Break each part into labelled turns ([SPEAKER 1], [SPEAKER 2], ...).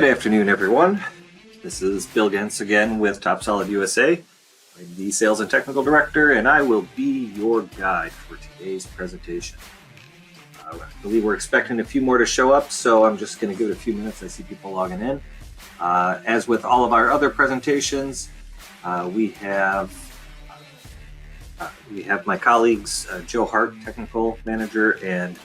[SPEAKER 1] Good afternoon, everyone. This is Bill Gens again with TopSolid USA. I'm the Sales and Technical Director, and I will be your guide for today's presentation. I believe we're expecting a few more to show up, so I'm just going to give it a few minutes. I see people logging in. As with all of our other presentations, we have my colleagues, Joe Hart, Technical Manager, and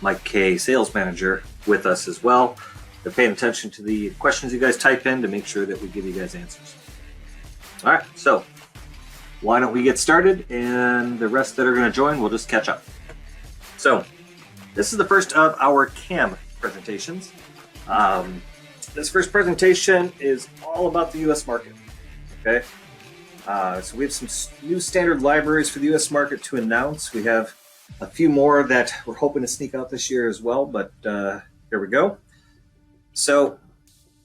[SPEAKER 1] Mike Kay, Sales Manager, with us as well. They're paying attention to the questions you guys type in to make sure that we give you guys answers. All right, so why don't we get started, and the rest that are going to join, we'll just catch up. So this is the first of our CAM presentations. This first presentation is all about the U.S. market, okay? So we have some new standard libraries for the U.S. market to announce. We have a few more that we're hoping to sneak out this year as well, but here we go. So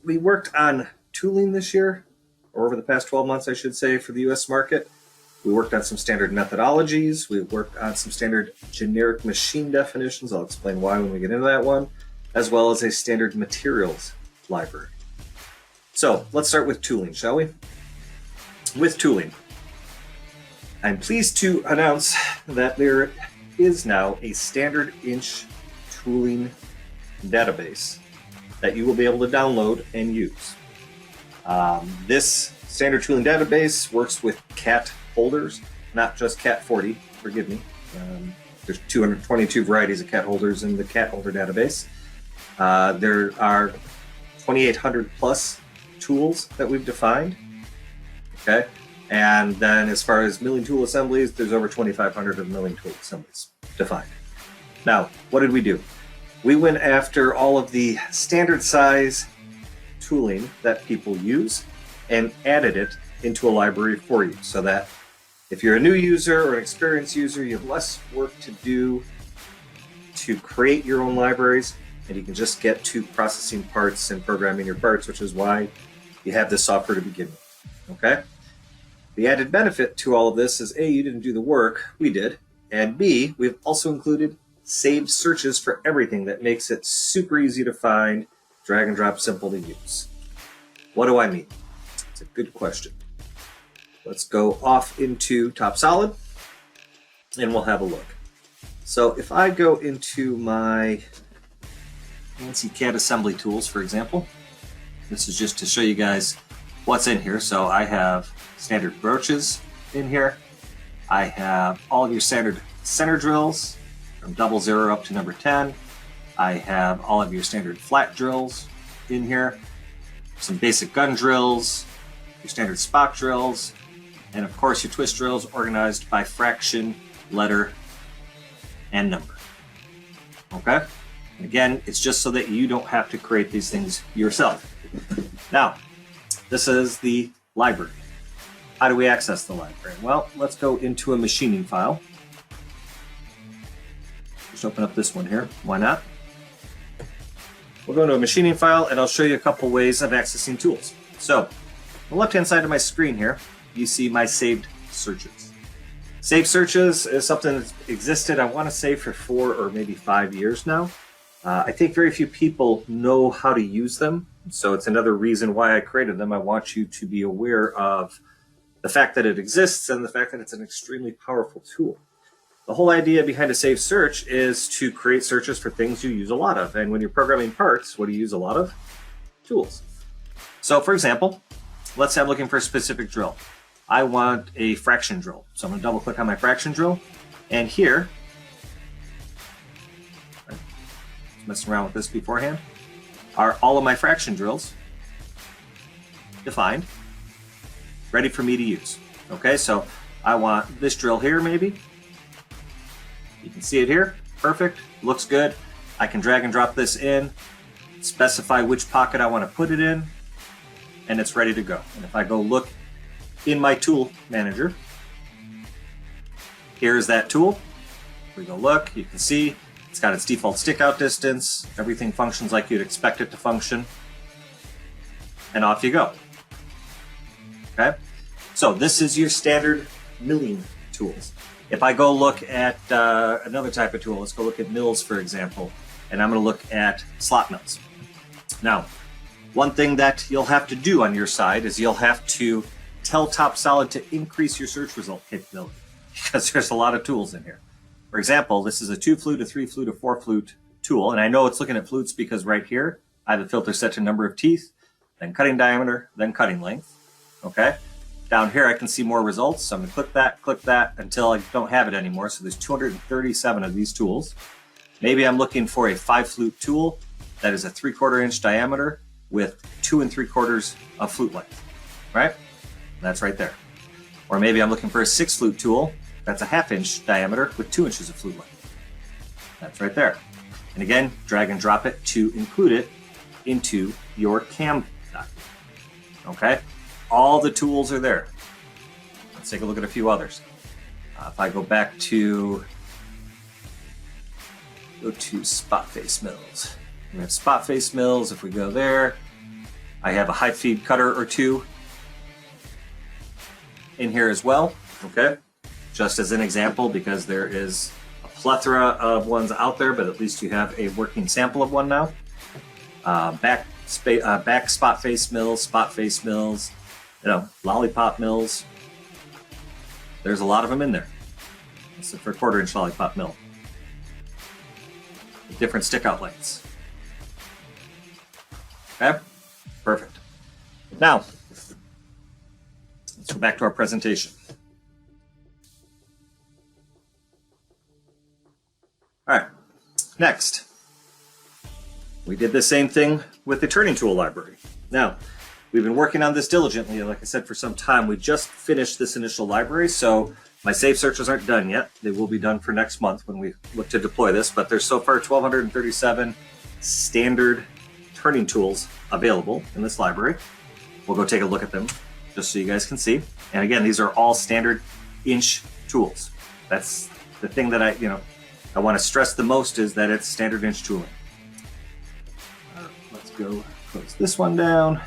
[SPEAKER 1] we worked on tooling this year, or over the past 12 months, I should say, for the U.S. market. We worked on some standard methodologies. We worked on some standard generic machine definitions. I'll explain why when we get into that one, as well as a standard materials library. So let's start with tooling, shall we? With tooling, I'm pleased to announce that there is now a standard inch tooling database that you will be able to download and use. This standard tooling database works with CAT holders, not just CAT 40, forgive me. There's 222 varieties of CAT holders in the CAT holder database. There are 2,800 plus tools that we've defined, okay? And then as far as milling tool assemblies, there's over 2,500 of milling tool assemblies defined. Now, what did we do? We went after all of the standard size tooling that people use and added it into a library for you, so that if you're a new user or an experienced user, you have less work to do to create your own libraries, and you can just get to processing parts and programming your parts, which is why you have this software to begin with, okay? The added benefit to all of this is A, you didn't do the work, we did, and B, we've also included saved searches for everything that makes it super easy to find, drag and drop, simple to use. What do I mean? It's a good question. Let's go off into TopSolid and we'll have a look. So if I go into my fancy CAD assembly tools, for example, this is just to show you guys what's in here. So I have standard broaches in here. I have all of your standard center drills from 00 up to number 10. I have all of your standard flat drills in here, some basic gun drills, your standard spot drills, and of course your twist drills organized by fraction, letter, and number. Okay? And again, it's just so that you don't have to create these things yourself. Now, this is the library. How do we access the library? Well, let's go into a machining file. Just open up this one here. Why not? We'll go into a machining file and I'll show you a couple ways of accessing tools. So, on the left-hand side of my screen here, you see my saved searches. Saved searches is something that's existed, I want to say, for 4 or maybe 5 years now. I think very few people know how to use them, so it's another reason why I created them. I want you to be aware of the fact that it exists and the fact that it's an extremely powerful tool. The whole idea behind a saved search is to create searches for things you use a lot of. And when you're programming parts, what do you use a lot of? Tools. So for example, let's say I'm looking for a specific drill. I want a fraction drill. So I'm going to double click on my fraction drill. And here, messing around with this beforehand, are all of my fraction drills defined, ready for me to use. Okay, so I want this drill here maybe. You can see it here, perfect, looks good. I can drag and drop this in, specify which pocket I want to put it in, and it's ready to go. And if I go look in my tool manager, here's that tool. We go look, you can see it's got its default stick out distance, everything functions like you'd expect it to function, and off you go. Okay, so this is your standard milling tools. If I go look at another type of tool, let's go look at mills, for example, and I'm going to look at slot mills. Now, One thing that you'll have to do on your side is you'll have to tell TopSolid to increase your search result capability, because there's a lot of tools in here. For example, this is a 2 flute, a 3 flute, a 4 flute tool, and I know it's looking at flutes because right here I have a filter set to number of teeth, then cutting diameter, then cutting length. Okay, down here I can see more results, so I'm going to click that until I don't have it anymore. So there's 237 of these tools. Maybe I'm looking for a 5 flute tool that is a 3/4 inch diameter with 2 3/4 of flute length, right? That's right there. Or maybe I'm looking for a 6 flute tool that's a 1/2 inch diameter with 2 inches of flute length. That's right there. And again, drag and drop it to include it into your Cam document. Okay, all the tools are there. Let's take a look at a few others. If I go to spot face mills. We have spot face mills. If we go there, I have a high feed cutter or two in here as well. Okay, just as an example, because there is a plethora of ones out there, but at least you have a working sample of one now. Back spot face mills, lollipop mills. There's a lot of them in there. This is for a 1/4 inch lollipop mill. Different stick out lengths. Okay, perfect. Now, let's go back to our presentation. All right, next, we did the same thing with the turning tool library. Now, we've been working on this diligently, like I said, for some time. We just finished this initial library, so my save searches aren't done yet. They will be done for next month when we look to deploy this, but there's so far 1,237 standard turning tools available in this library. We'll go take a look at them just so you guys can see. And again, these are all standard inch tools. That's the thing that I want to stress the most, is that it's standard inch tooling. Let's go close this one down.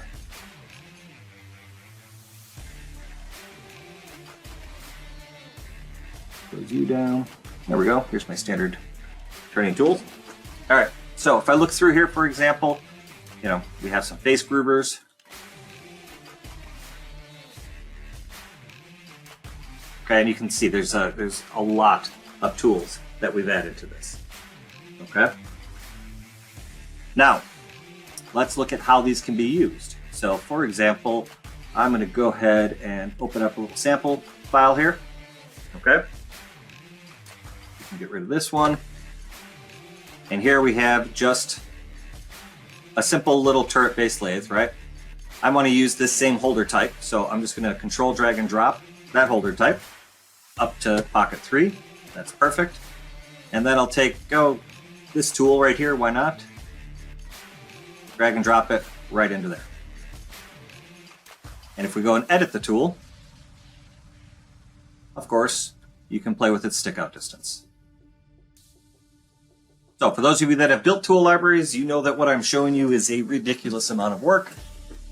[SPEAKER 1] Close you down. There we go. Here's my standard turning tools. All right. So if I look through here, for example, we have some face groovers. Okay, and you can see there's a lot of tools that we've added to this. Okay. Now, let's look at how these can be used. So, for example, I'm going to go ahead and open up a little sample file here. Okay. Get rid of this one. And here we have just a simple little turret based lathe, right? I want to use this same holder type, so I'm just going to control drag and drop that holder type up to pocket 3. That's perfect. And then I'll take this tool right here, why not? Drag and drop it right into there. And if we go and edit the tool, of course, you can play with its stick out distance. So for those of you that have built tool libraries, you know that what I'm showing you is a ridiculous amount of work.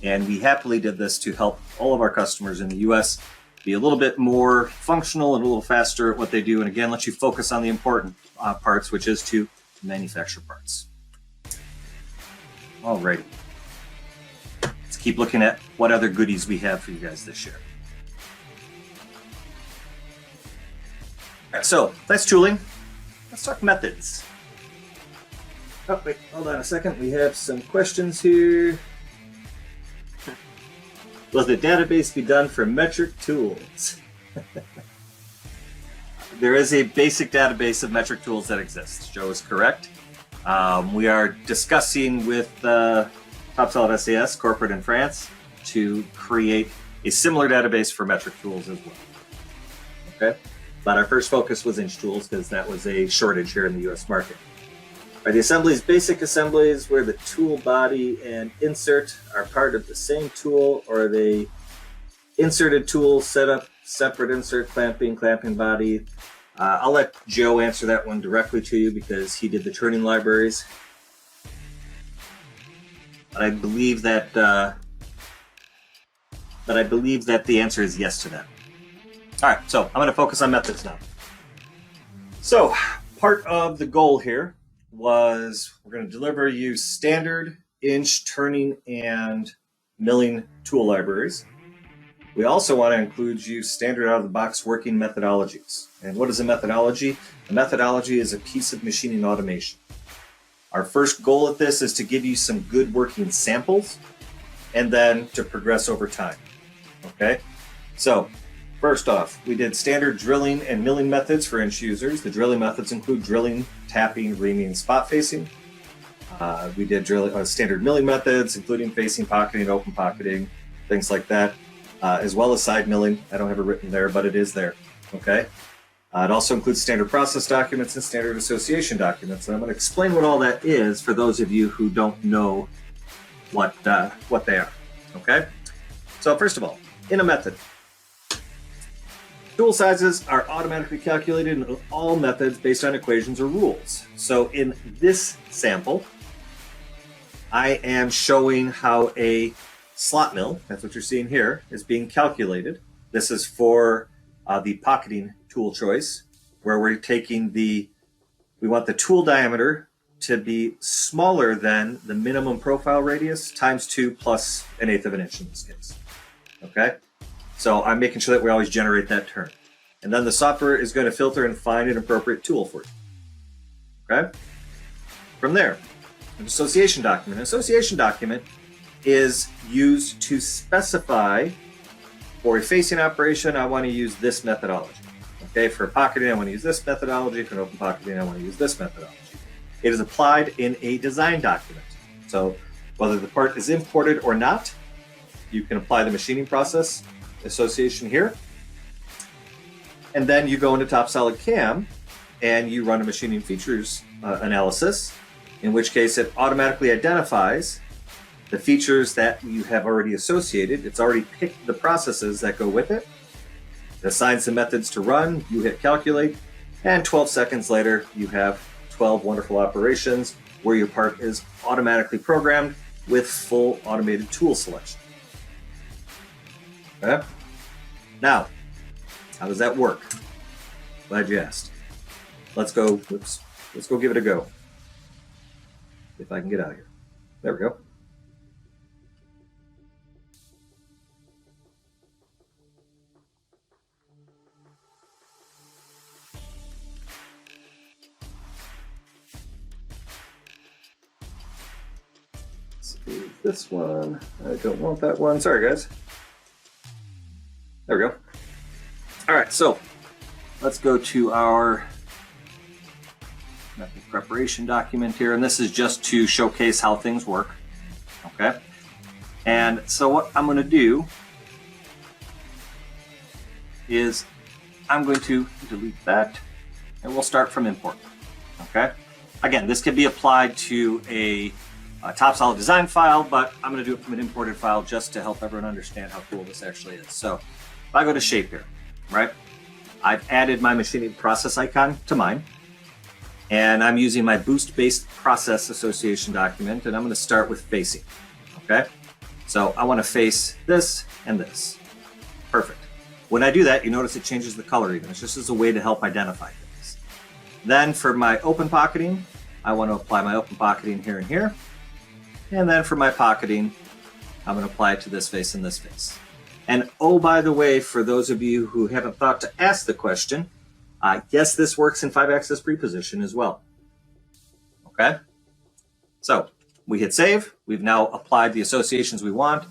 [SPEAKER 1] And we happily did this to help all of our customers in the US be a little bit more functional and a little faster at what they do. And again, let you focus on the important parts, which is to manufacture parts. Alrighty. Let's keep looking at what other goodies we have for you guys this year. All right, so that's tooling. Let's talk methods. Oh, wait, hold on a second. We have some questions here. Will the database be done for metric tools? There is a basic database of metric tools that exists. Joe is correct. We are discussing with TopSolid SAS, corporate in France, to create a similar database for metric tools as well. Okay, but our first focus was inch tools because that was a shortage here in the US market. Are the assemblies basic assemblies where the tool body and insert are part of the same tool, or are they inserted tools set up separate insert, clamping body? I'll let Joe answer that one directly to you because he did the turning libraries. But I believe that the answer is yes to that. All right, so I'm going to focus on methods now. So part of the goal here was we're going to deliver you standard inch, turning, and milling tool libraries. We also want to include you standard out-of-the-box working methodologies. And what is a methodology? A methodology is a piece of machining automation. Our first goal at this is to give you some good working samples and then to progress over time. Okay? So, first off, we did standard drilling and milling methods for inch users. The drilling methods include drilling, tapping, reaming, spot facing. We did standard milling methods, including facing, pocketing, open pocketing, things like that, as well as side milling. I don't have it written there, but it is there. Okay. It also includes standard process documents and standard association documents. And I'm going to explain what all that is for those of you who don't know what they are. Okay. So first of all, in a method, tool sizes are automatically calculated in all methods based on equations or rules. So in this sample, I am showing how a slot mill, that's what you're seeing here, is being calculated. This is for the pocketing tool choice, where we're taking we want the tool diameter to be smaller than the minimum profile radius times 2 plus 1/8 of an inch in this case. Okay? So I'm making sure that we always generate that term. And then the software is going to filter and find an appropriate tool for you. Okay? From there, an association document. An association document is used to specify for a facing operation, I want to use this methodology. Okay, for pocketing, I want to use this methodology. For an open pocketing, I want to use this methodology. It is applied in a design document. So whether the part is imported or not, you can apply the machining process association here. And then you go into TopSolid Cam and you run a machining features analysis, in which case it automatically identifies the features that you have already associated. It's already picked the processes that go with it. It assigns the methods to run, you hit calculate, and 12 seconds later, you have 12 wonderful operations where your part is automatically programmed with full automated tool selection. Okay? Now, how does that work? Glad you asked. Let's go give it a go. If I can get out of here. There we go. This one, I don't want that one. Sorry, guys. There we go. All right, so let's go to our method preparation document here, and this is just to showcase how things work. Okay, and so what I'm going to do is I'm going to delete that, and we'll start from import. Okay, again, this can be applied to a TopSolid design file, but I'm going to do it from an imported file just to help everyone understand how cool this actually is. So if I go to shape here, right, I've added my machining process icon to mine, and I'm using my boost-based process association document, and I'm going to start with facing. Okay, so I want to face this and this. Perfect. When I do that, you notice it changes the color even. It's just as a way to help identify things. Then for my open pocketing, I want to apply my open pocketing here and here. And then for my pocketing, I'm going to apply it to this face and this face. And oh, by the way, for those of you who haven't thought to ask the question, yes, this works in 5-axis preposition as well. Okay? So we hit save. We've now applied the associations we want.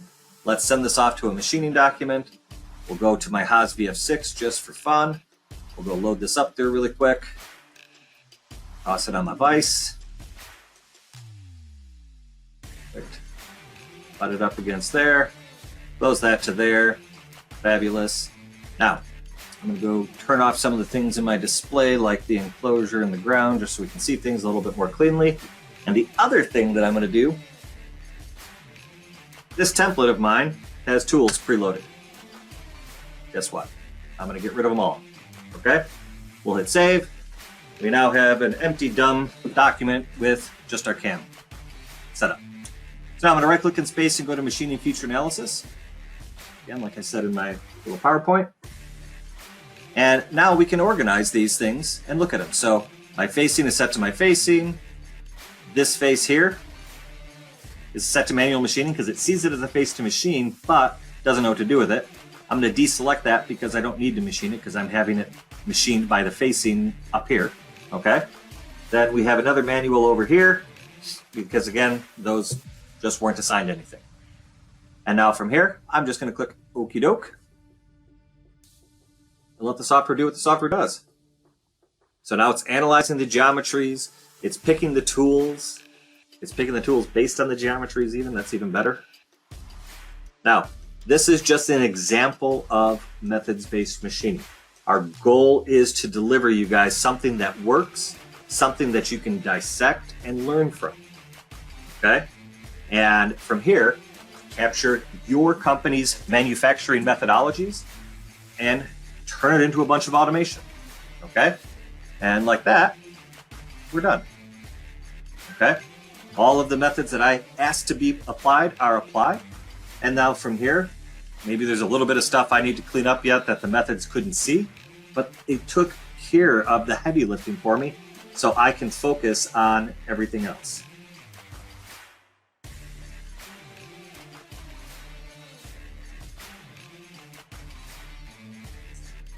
[SPEAKER 1] Let's send this off to a machining document. We'll go to my Haas VF6 just for fun. We'll go load this up there really quick. Toss it on my vise. Perfect. Put it up against there. Close that to there. Fabulous. Now, I'm going to go turn off some of the things in my display, like the enclosure and the ground, just so we can see things a little bit more cleanly. And the other thing that I'm going to do, this template of mine has tools preloaded. Guess what? I'm going to get rid of them all. Okay? We'll hit save. We now have an empty, dumb document with just our cam set up. So now I'm going to right-click in space and go to Machining Feature Analysis. Again, like I said in my little PowerPoint. And now we can organize these things and look at them. So my facing is set to my facing. This face here is set to manual machining because it sees it as a face to machine, but doesn't know what to do with it. I'm going to deselect that because I don't need to machine it because I'm having it machined by the facing up here. Okay. Then we have another manual over here because again, those just weren't assigned anything. And now from here, I'm just going to click okie doke and let the software do what the software does. So now it's analyzing the geometries. It's picking the tools. It's picking the tools based on the geometries even. That's even better. Now, this is just an example of methods-based machining. Our goal is to deliver you guys something that works, something that you can dissect and learn from. Okay? And from here, capture your company's manufacturing methodologies and turn it into a bunch of automation. Okay? And like that, we're done. Okay? All of the methods that I asked to be applied are applied. And now from here, maybe there's a little bit of stuff I need to clean up yet that the methods couldn't see, but it took care of the heavy lifting for me so I can focus on everything else.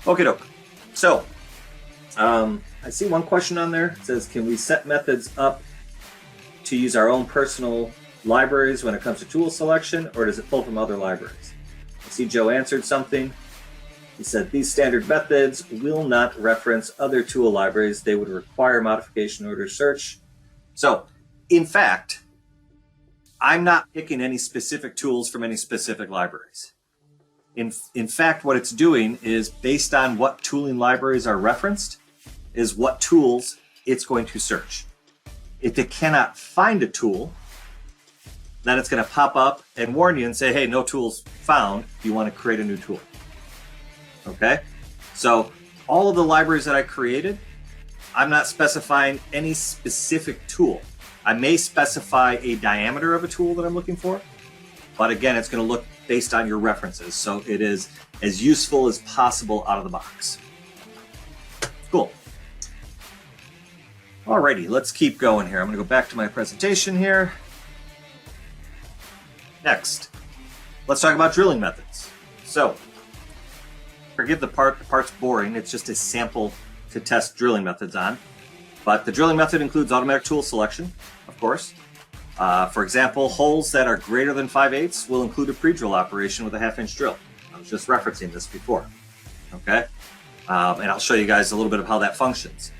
[SPEAKER 1] Okay, doke. So, I see one question on there. It says, can we set methods up to use our own personal libraries when it comes to tool selection, or does it pull from other libraries? I see Joe answered something. He said, these standard methods will not reference other tool libraries. They would require modification order search. So, in fact, I'm not picking any specific tools from any specific libraries. In fact, what it's doing is based on what tooling libraries are referenced, is what tools it's going to search. If it cannot find a tool, then it's going to pop up and warn you and say, hey, no tools found. You want to create a new tool. Okay? So all of the libraries that I created, I'm not specifying any specific tool. I may specify a diameter of a tool that I'm looking for, but again, it's going to look based on your references. So it is as useful as possible out of the box. Cool. Alrighty, let's keep going here. I'm going to go back to my presentation here. Next, let's talk about drilling methods. So, forgive the part's boring. It's just a sample to test drilling methods on. But the drilling method includes automatic tool selection, of course. For example, holes that are greater than 5/8 will include a pre-drill operation with a 1/2-inch drill. I was just referencing this before. Okay? And I'll show you guys a little bit of how that functions.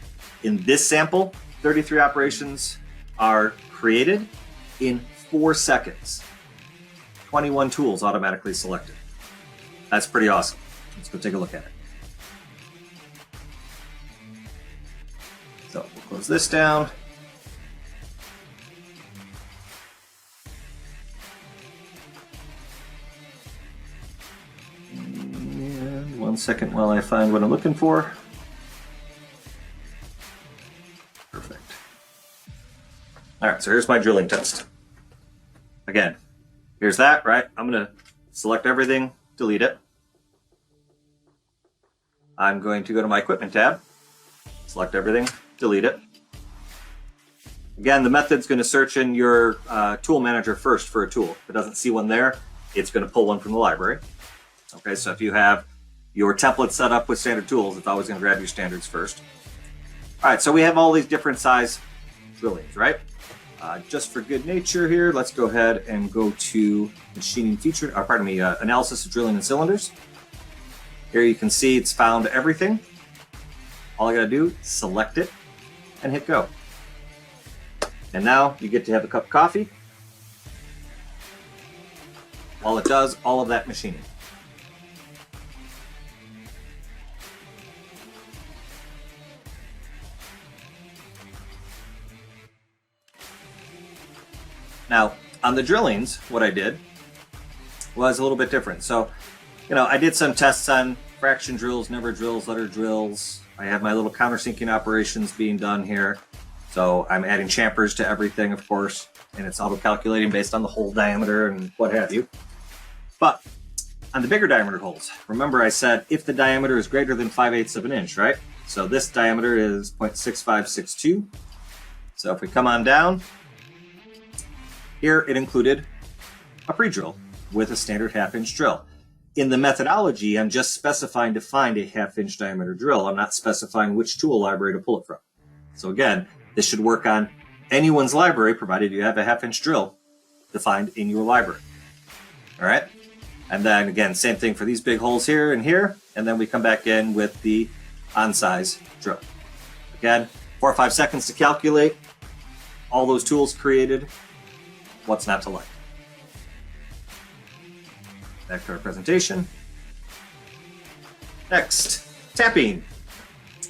[SPEAKER 1] In this sample, 33 operations are created in 4 seconds. 21 tools automatically selected. That's pretty awesome. Let's go take a look at it. So we'll close this down. And 1 second while I find what I'm looking for. Perfect. All right, so here's my drilling test. Again, here's that, right? I'm going to select everything, delete it. I'm going to go to my equipment tab, select everything, delete it. Again, the method's going to search in your tool manager first for a tool. If it doesn't see one there, it's going to pull one from the library. Okay, so if you have your template set up with standard tools, it's always going to grab your standards first. All right, so we have all these different size drillings, right? Just for good nature here, let's go ahead and go to machining feature, or pardon me, analysis of drilling and cylinders. Here you can see it's found everything. All I gotta do, select it and hit go. And now you get to have a cup of coffee while it does all of that machining. Now, on the drillings, what I did was a little bit different. So, I did some tests on fraction drills, never drills, letter drills. I have my little countersinking operations being done here. So I'm adding champers to everything, of course, and it's auto-calculating based on the hole diameter and what have you. But on the bigger diameter holes, remember I said if the diameter is greater than 5/8 of an inch, right? So this diameter is 0.6562. So if we come on down, Here it included a pre-drill with a standard 1/2 inch drill. In the methodology, I'm just specifying to find a 1/2 inch diameter drill. I'm not specifying which tool library to pull it from. So again, this should work on anyone's library, provided you have a 1/2 inch drill defined in your library. All right. And then again, same thing for these big holes here and here. And then we come back in with the on-size drill. Again, 4 or 5 seconds to calculate. All those tools created. What's not to like? Back to our presentation. Next, tapping.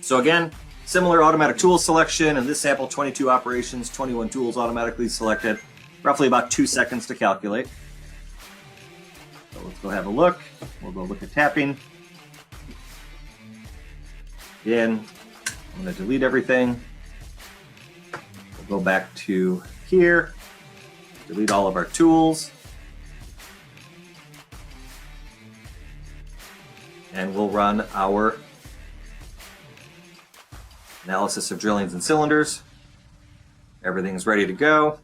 [SPEAKER 1] So again, similar automatic tool selection. In this sample, 22 operations, 21 tools automatically selected. Roughly about 2 seconds to calculate. So let's go have a look. We'll go look at tapping. Again, I'm going to delete everything. We'll go back to here. Delete all of our tools. And we'll run our analysis of drillings and cylinders. Everything's ready to go.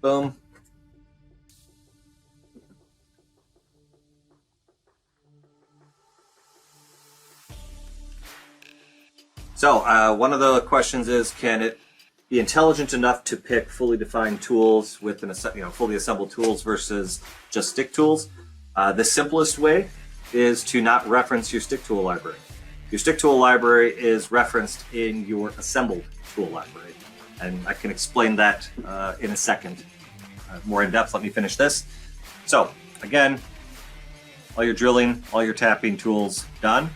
[SPEAKER 1] Boom. So one of the questions is, can it be intelligent enough to pick fully defined tools with fully assembled tools versus just stick tools? The simplest way is to not reference your stick tool library. Your stick tool library is referenced in your assembled tool library. And I can explain that in a second. More in depth, let me finish this. So again, all your drilling, all your tapping tools done.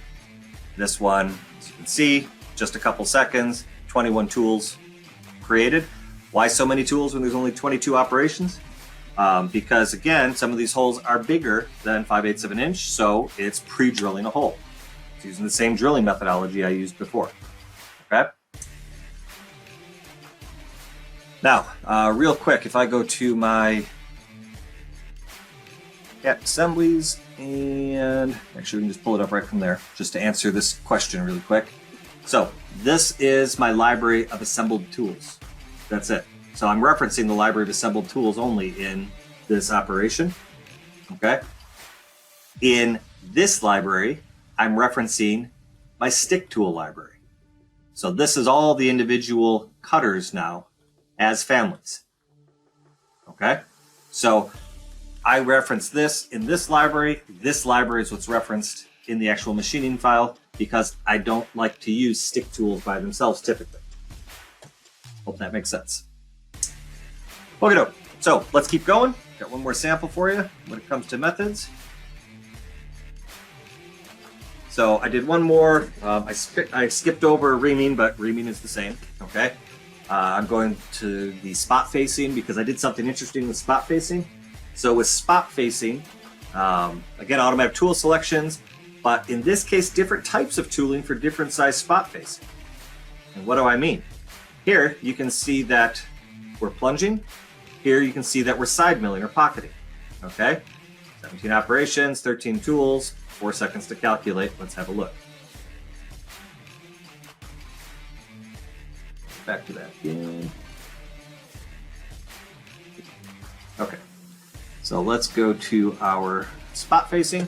[SPEAKER 1] This one, as you can see, just a couple seconds, 21 tools created. Why so many tools when there's only 22 operations? Because again, some of these holes are bigger than 5/8 of an inch, so it's pre-drilling a hole. It's using the same drilling methodology I used before. Okay. Now, real quick, if I go to my cat assemblies, and actually we can just pull it up right from there, just to answer this question really quick. So this is my library of assembled tools. That's it. So I'm referencing the library of assembled tools only in this operation. Okay. In this library, I'm referencing my stick tool library. So this is all the individual cutters now as families. Okay. So I reference this in this library. This library is what's referenced in the actual machining file because I don't like to use stick tools by themselves typically. Hope that makes sense. Okay, so let's keep going. Got one more sample for you when it comes to methods. So I did one more. I skipped over reaming, but reaming is the same. Okay. I'm going to the spot facing because I did something interesting with spot facing. So with spot facing, again, automatic tool selections, but in this case, different types of tooling for different size spot facing. And what do I mean? Here, you can see that we're plunging. Here, you can see that we're side milling or pocketing. Okay, 17 operations, 13 tools, 4 seconds to calculate. Let's have a look. Back to that again. Okay, so let's go to our spot facing.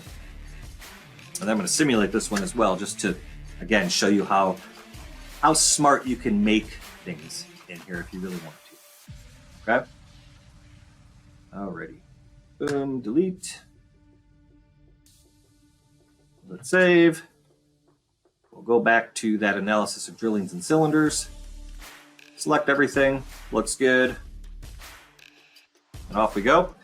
[SPEAKER 1] And I'm going to simulate this one as well, just to, again, show you how smart you can make things in here if you really want to. Okay. Alrighty. Boom, delete. Let's save. We'll go back to that analysis of drillings and cylinders. Select everything. Looks good. And off we go.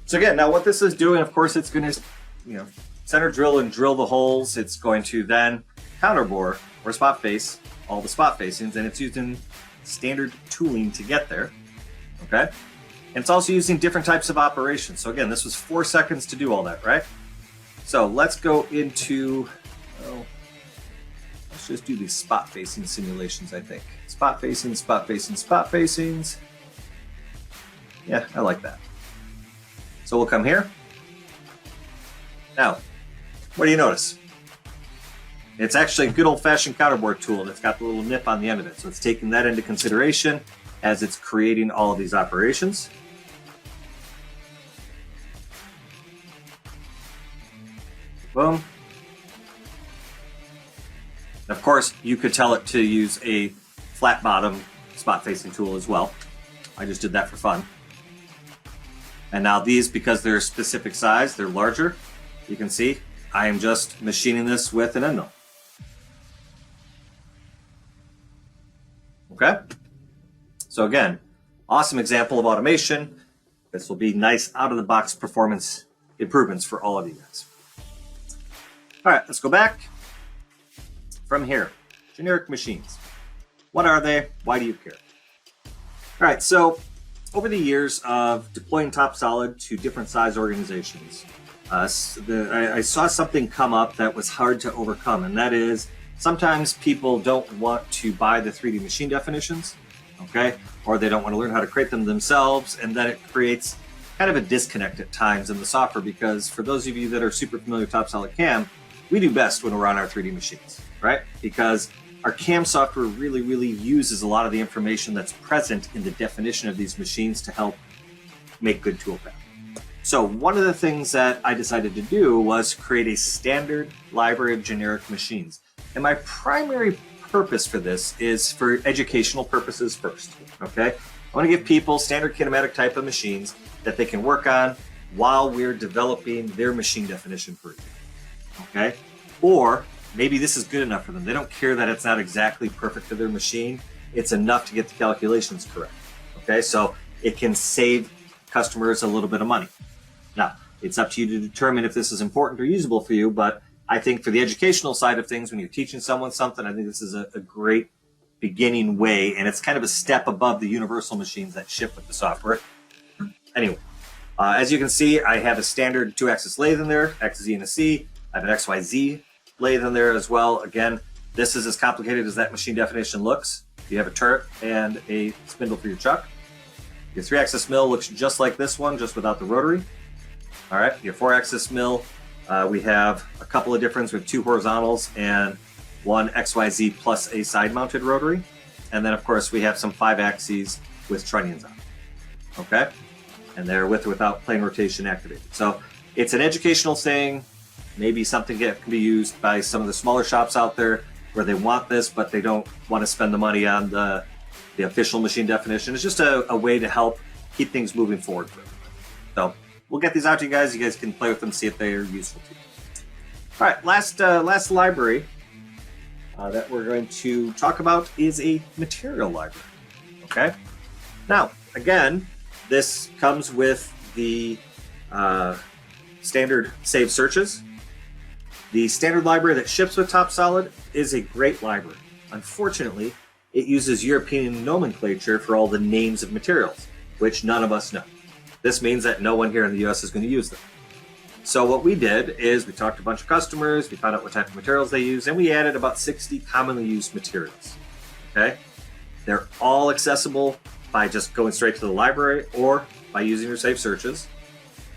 [SPEAKER 1] So again, now what this is doing, of course, it's going to, center drill and drill the holes. It's going to then counterbore or spot face all the spot facings, and it's using standard tooling to get there. Okay. And it's also using different types of operations. So again, this was 4 seconds to do all that, right? So let's go into, let's just do these spot facing simulations, I think. Spot facing, spot facing, spot facings. Yeah, I like that. So we'll come here. Now, what do you notice? It's actually a good old-fashioned counterbore tool that's got the little nip on the end of it. So it's taking that into consideration as it's creating all of these operations. Boom. Of course, you could tell it to use a flat bottom spot facing tool as well. I just did that for fun. And now these, because they're a specific size, they're larger. You can see I am just machining this with an end mill. Okay. So again, awesome example of automation. This will be nice out of the box performance improvements for all of you guys. All right, let's go back. From here, generic machines. What are they? Why do you care? All right, so over the years of deploying TopSolid to different size organizations, I saw something come up that was hard to overcome, and that is sometimes people don't want to buy the 3D machine definitions, okay? Or they don't want to learn how to create them themselves, and then it creates kind of a disconnect at times in the software, because for those of you that are super familiar with TopSolid Cam, we do best when we're on our 3D machines, right? Because our CAM software really uses a lot of the information that's present in the definition of these machines to help make good toolpath. So one of the things that I decided to do was create a standard library of generic machines. And my primary purpose for this is for educational purposes first, okay? I want to give people standard kinematic type of machines that they can work on while we're developing their machine definition for you. Okay, or maybe this is good enough for them. They don't care that it's not exactly perfect for their machine. It's enough to get the calculations correct. Okay, so it can save customers a little bit of money. Now, it's up to you to determine if this is important or usable for you, but I think for the educational side of things, when you're teaching someone something, I think this is a great beginning way, and it's kind of a step above the universal machines that ship with the software. Anyway, as you can see, I have a standard 2-axis lathe in there, X, Z, and a C. I have an XYZ lathe in there as well. Again, this is as complicated as that machine definition looks. You have a turret and a spindle for your chuck. Your 3-axis mill looks just like this one, just without the rotary. All right, your 4-axis mill, we have a couple of difference with 2 horizontals and 1 XYZ plus a side-mounted rotary. And then, of course, we have some 5 axes with trunnions on. Okay? And they're with or without plane rotation activated. So it's an educational thing. Maybe something that can be used by some of the smaller shops out there where they want this, but they don't want to spend the money on the official machine definition. It's just a way to help keep things moving forward. So we'll get these out to you guys. You guys can play with them, see if they are useful to you. All right, last library that we're going to talk about is a material library. Okay. Now, again, this comes with the standard save searches. The standard library that ships with TopSolid is a great library. Unfortunately, it uses European nomenclature for all the names of materials, which none of us know. This means that no one here in the US is going to use them. So what we did is we talked to a bunch of customers, we found out what type of materials they use, and we added about 60 commonly used materials. Okay? They're all accessible by just going straight to the library or by using your save searches.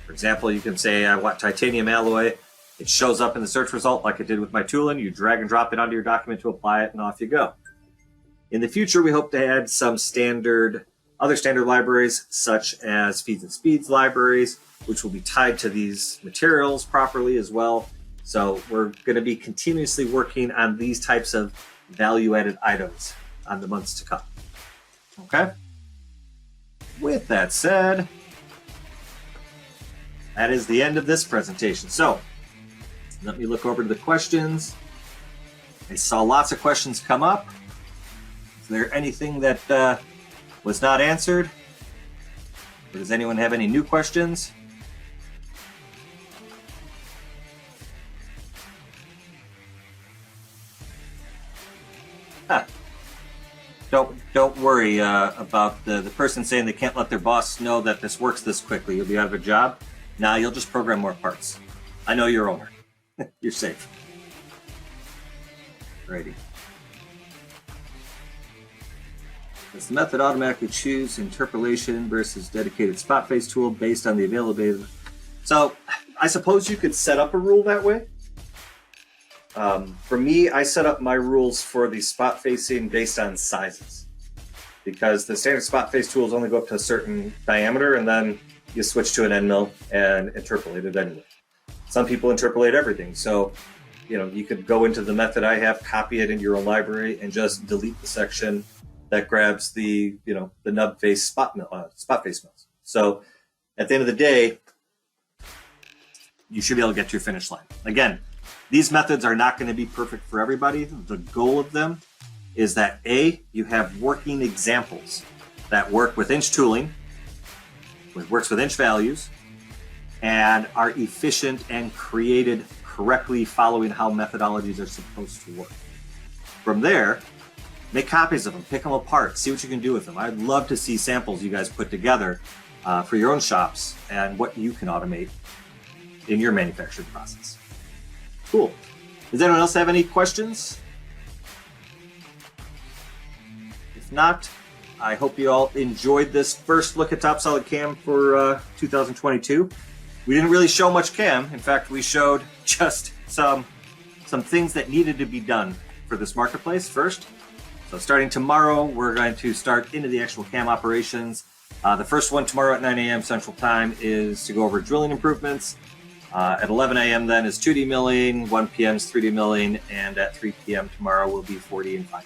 [SPEAKER 1] For example, you can say, I want titanium alloy. It shows up in the search result like it did with my tooling. You drag and drop it onto your document to apply it, and off you go. In the future, we hope to add some other standard libraries, such as feeds and speeds libraries, which will be tied to these materials properly as well. So we're going to be continuously working on these types of value-added items on the months to come. Okay? With that said, that is the end of this presentation. So let me look over to the questions. I saw lots of questions come up. Is there anything that was not answered? Or does anyone have any new questions? Don't worry about the person saying they can't let their boss know that this works this quickly. You'll be out of a job. Nah, you'll just program more parts. I know your owner. You're safe. Righty. Does the method automatically choose interpolation versus dedicated spot face tool based on the availability? So I suppose you could set up a rule that way. For me, I set up my rules for the spot facing based on sizes, because the standard spot face tools only go up to a certain diameter, and then you switch to an end mill and interpolate it anyway. Some people interpolate everything. So, you could go into the method I have, copy it into your own library, and just delete the section that grabs the nub face spot face mills. So at the end of the day, you should be able to get to your finish line. Again, these methods are not going to be perfect for everybody. The goal of them is that you have working examples that work with inch tooling, works with inch values, and are efficient and created correctly following how methodologies are supposed to work. From there, make copies of them, pick them apart, see what you can do with them. I'd love to see samples you guys put together for your own shops and what you can automate in your manufacturing process. Cool. Does anyone else have any questions? If not, I hope you all enjoyed this first look at TopSolid Cam for 2022. We didn't really show much Cam. In fact, we showed just some things that needed to be done for this marketplace first. So starting tomorrow, we're going to start into the actual Cam operations. The first one tomorrow at 9 a.m. Central Time is to go over drilling improvements. At 11 a.m. then is 2D milling, 1 p.m. is 3D milling, and at 3 p.m. tomorrow will be 4D and 5D.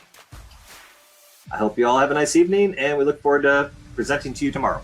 [SPEAKER 1] I hope you all have a nice evening, and we look forward to presenting to you tomorrow.